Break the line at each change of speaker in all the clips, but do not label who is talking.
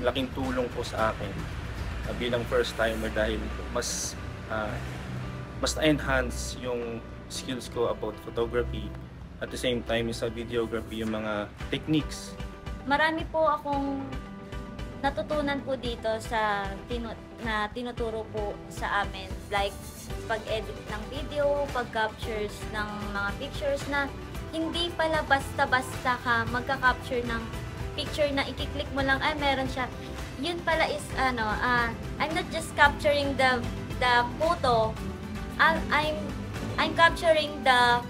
laking tulong po sa akin bilang first timer dahil ah, mas na-enhance yung skills ko about photography. At the same time, sa videography, yung mga techniques.
Marami po akong natutunan po dito sa na tinuturo po sa amin. Like, pag-edit ng video, pag-captures ng mga pictures na hindi pala basta-basta ka magka-capture ng picture na i-click mo lang, ay meron siya. Yun pala is, I'm not just capturing the photo, I'm capturing the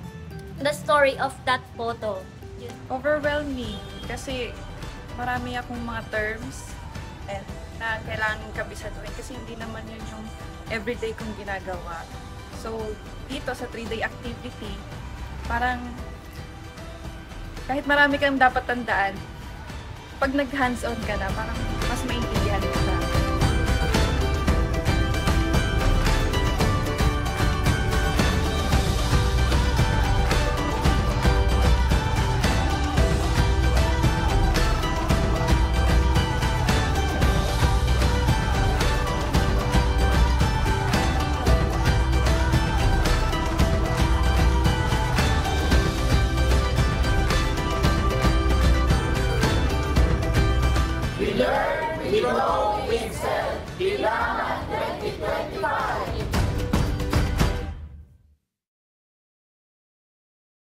story of that photo. Yun.
Overwhelming kasi marami akong mga terms na kailangan kabisaduhin kasi hindi naman yun yung everyday kong ginagawa. So, dito sa 3-day activity, parang kahit marami kang dapat tandaan, pag nag-hands-on ka na, parang mas maintindihan ka na.
We learn, we grow, we excel. Bilangan 2025.